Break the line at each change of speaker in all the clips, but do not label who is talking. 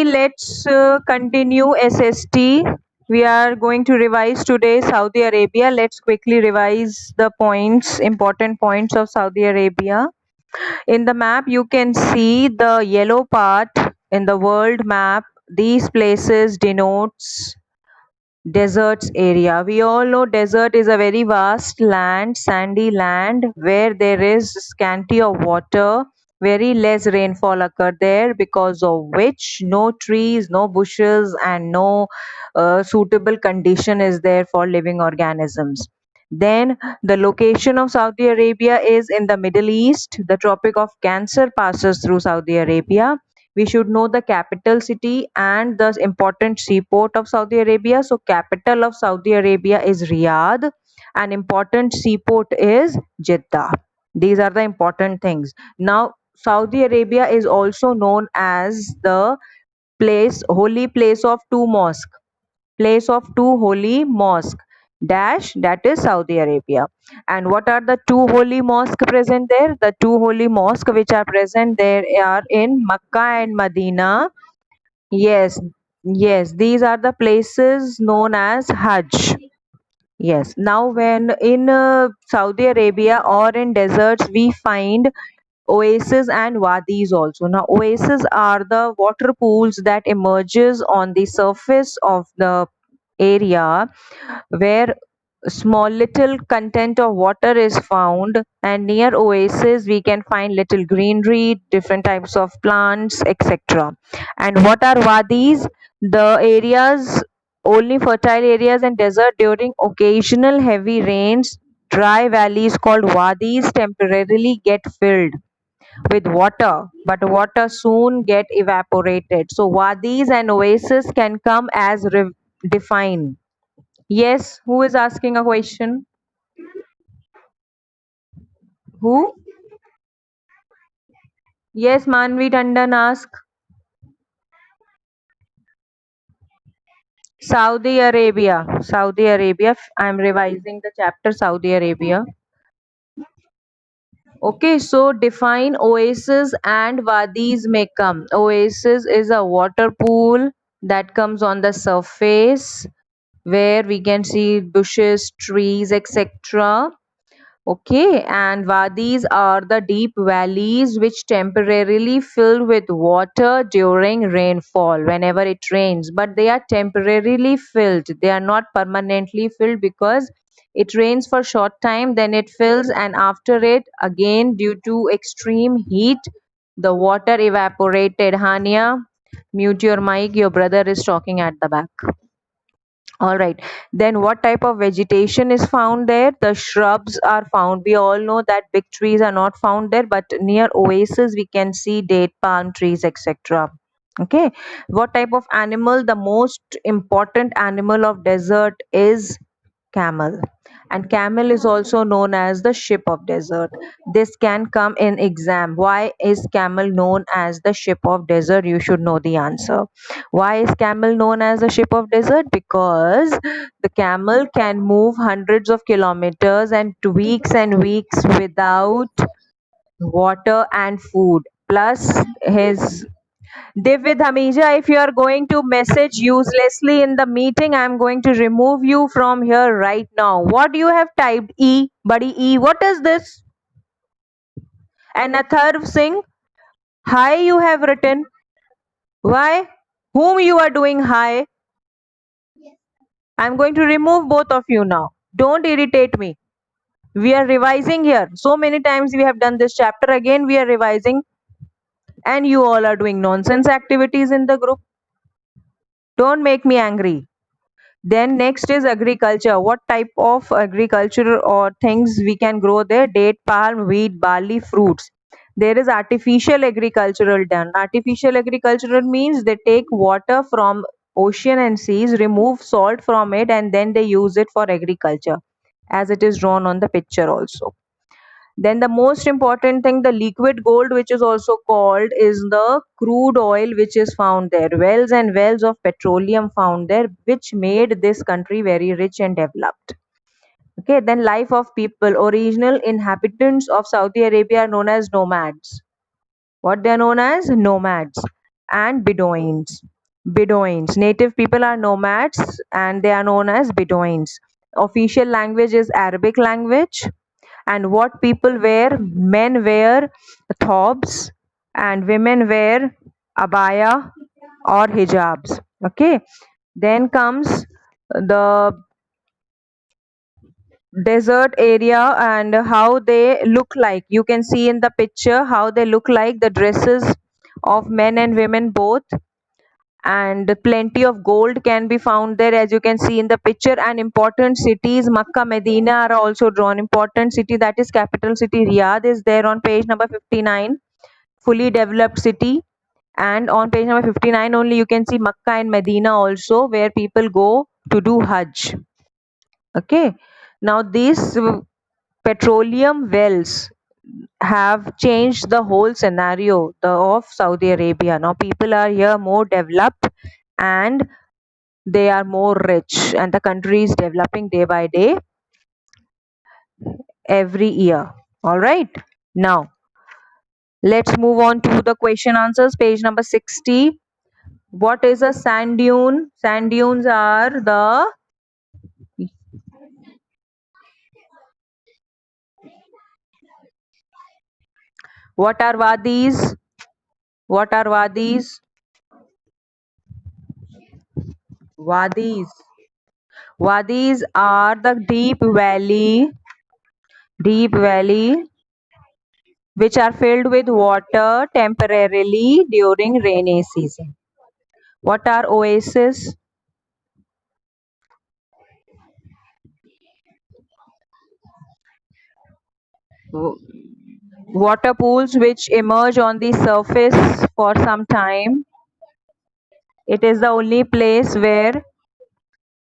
Let's continue SST. We are going to revise today Saudi Arabia. Let's quickly revise the points, important points of Saudi Arabia. In the map, you can see the yellow part in the world map. These places denotes deserts area. We all know desert is a very vast land, sandy land where there is scanty of water, very less rainfall occur there, because of which no trees, no bushes and no suitable condition is there for living organisms. Then the location of Saudi Arabia is in the Middle East. The Tropic of Cancer passes through Saudi Arabia. We should know the capital city and the important seaport of Saudi Arabia. So capital of Saudi Arabia is Riyadh and important seaport is Jeddah. These are the important things. Now Saudi Arabia is also known as the holy place of two mosques, place of two holy mosques dash, that is Saudi Arabia. And what are the two holy mosques present there? The two holy mosques which are present there are in Makkah and Medina. Yes, yes, these are the places known as Hajj. Yes, now when in Saudi Arabia or in deserts we find oases and wadis also. Now oases are the water pools that emerges on the surface of the area where small little content of water is found, and near oasis we can find little greenery, different types of plants, etc. And what are wadis? The areas, only fertile areas and desert during occasional heavy rains. Dry valleys called wadis temporarily get filled with water, but water soon get evaporated. So wadis and oasis can come as defined. Yes, who is asking a question? Who? Yes, Manvi Tandon ask. Saudi Arabia. Saudi Arabia. I'm revising the chapter Saudi Arabia. Okay, so define oasis and wadis may come. Oasis is a water pool that comes on the surface where we can see bushes, trees, etc. Okay, and wadis are the deep valleys which temporarily fill with water during rainfall whenever it rains, but they are temporarily filled. They are not permanently filled because it rains for short time, then it fills, and after it again due to extreme heat, the water evaporated. Hania, mute your mic. Your brother is talking at the back. All right. Then what type of vegetation is found there? The shrubs are found. We all know that big trees are not found there, but near oasis we can see date palm trees, etc. Okay. What type of animal? The most important animal of desert is camel, and camel is also known as the ship of desert. This can come in exam. Why is camel known as the ship of desert? You should know the answer. Why is camel known as the ship of desert? Because the camel can move hundreds of kilometers and weeks and weeks without water and food, plus his David Hamija, if you are going to message uselessly in the meeting, I am going to remove you from here right now. What you have typed? E, buddy E. What is this? And Atharv Singh, hi you have written. Why? Whom you are doing hi? I am going to remove both of you now. Don't irritate me. We are revising here. So many times we have done this chapter. Again we are revising. And you all are doing nonsense activities in the group. Don't make me angry. Then next is agriculture. What type of agriculture or things we can grow there? Date, palm, wheat, barley, fruits. There is artificial agricultural done. Artificial agricultural means they take water from ocean and seas, remove salt from it, and then they use it for agriculture, as it is drawn on the picture also. Then the most important thing, the liquid gold, which is also called, is the crude oil which is found there. Wells and wells of petroleum found there, which made this country very rich and developed. Okay, then life of people. Original inhabitants of Saudi Arabia are known as nomads. What they are known as? Nomads. and Bedouins. Bedouins. Native people are nomads and they are known as Bedouins. Official language is Arabic language. And what people wear? Men wear thobs and women wear abaya or hijabs. Okay. Then comes the desert area and how they look like. You can see in the picture how they look like, the dresses of men and women both, and plenty of gold can be found there, as you can see in the picture. And important cities Makkah, Medina are also drawn. Important city, that is capital city Riyadh, is there on page number 59, fully developed city. And on page number 59 only you can see Makkah and Medina also, where people go to do Hajj. Okay. Now these petroleum wells have changed the whole scenario of Saudi Arabia. Now people are here more developed and they are more rich, and the country is developing day by day every year. All right. Now let's move on to the question answers, page number 60. What is a sand dune? Sand dunes are the, what are wadis? What are wadis? Wadis. Wadis are the deep valley which are filled with water temporarily during rainy season. What are oases? W- Water pools which emerge on the surface for some time. It is the only place where,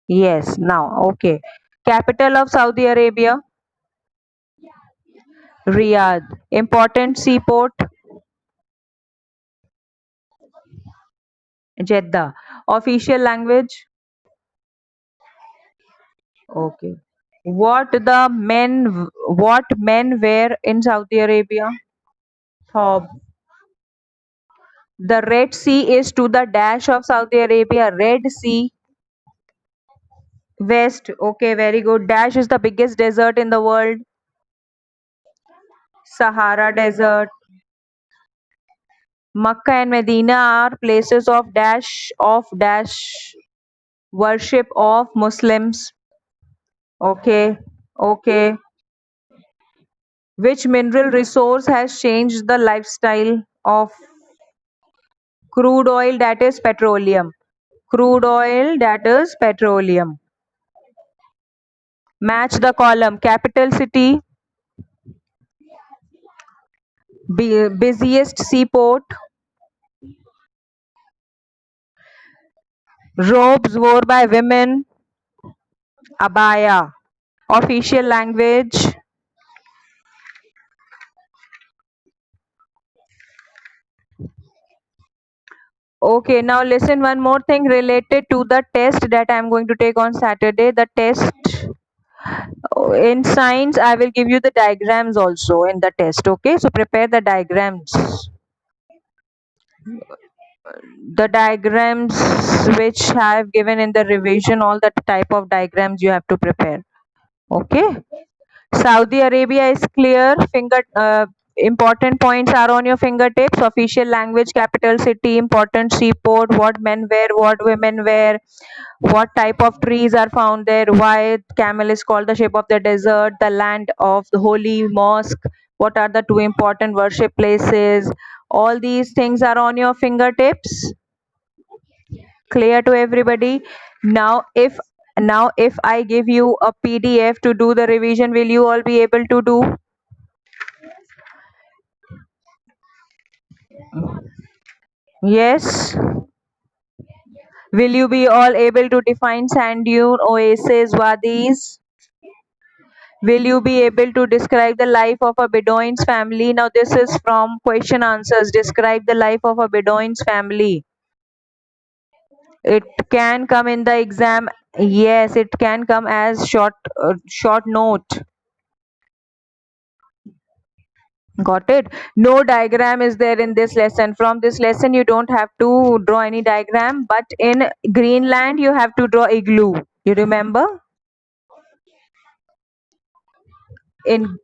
yes, now, okay. Capital of Saudi Arabia, Riyadh. Important seaport, Jeddah. Official language, okay. What men wear in Saudi Arabia? Thob. The Red Sea is to the dash of Saudi Arabia. Red Sea, west. Okay, very good. Dash is the biggest desert in the world. Sahara Desert. Makkah and Medina are places of dash worship of Muslims. Okay, okay. Which mineral resource has changed the lifestyle of crude oil? That is petroleum. Crude oil, that is petroleum. Match the column. Capital city, busiest seaport, robes worn by women, abaya. Official language, okay. Now listen, one more thing related to the test that I'm going to take on Saturday. The test, in science, I will give you the diagrams also in the test. Okay, so prepare the diagrams. The diagrams which I have given in the revision, all the type of diagrams you have to prepare. Okay. Saudi Arabia is clear. Important points are on your fingertips. Official language, capital city, important seaport, what men wear, what women wear, what type of trees are found there, why camel is called the shape of the desert, the land of the holy mosque, what are the two important worship places. All these things are on your fingertips. Clear to everybody? Now if I give you a PDF to do the revision, will you all be able to do? Yes. Will you be all able to define sand dune, oasis, wadis? Will you be able to describe the life of a Bedouin's family? Now this is from question answers. Describe the life of a Bedouin's family. It can come in the exam. Yes, it can come as short note. Got it? No diagram is there in this lesson. From this lesson, you don't have to draw any diagram, but in Greenland, you have to draw igloo. You remember? In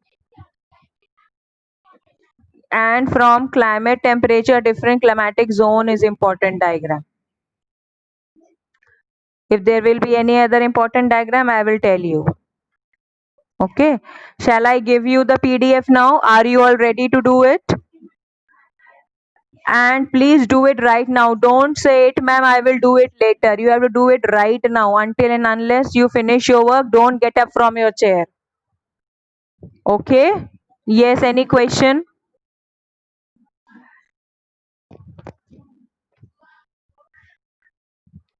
and from climate, temperature, different climatic zone is important diagram. If there will be any other important diagram, I will tell you. Okay. Shall I give you the PDF now? Are you all ready to do it? And please do it right now. Don't say it, ma'am, I will do it later. You have to do it right now. Until and unless you finish your work, don't get up from your chair. Okay? Yes, any question?